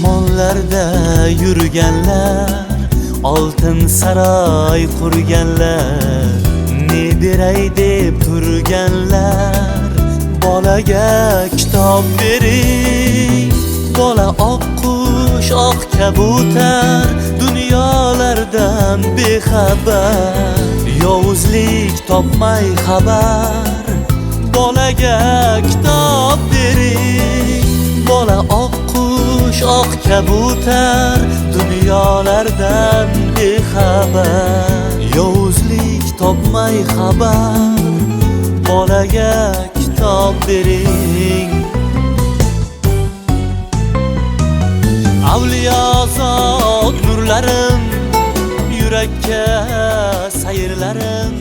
osmonlarda yurganlar, oltin saroy qurganlar, ne beray deb turganlar. Bolaga kitob bering, bola oq qush, oq kabutar, dunyolardan bexabar, yovuzlik topmay xabar. Bolaga kitob bering, bola oq qush, oq kabutar, dunyolardan bexabar, yovuzlik topmay xabar. Bolaga kitob bering. Avliyozod nurlarim, yurakka sayrlarim,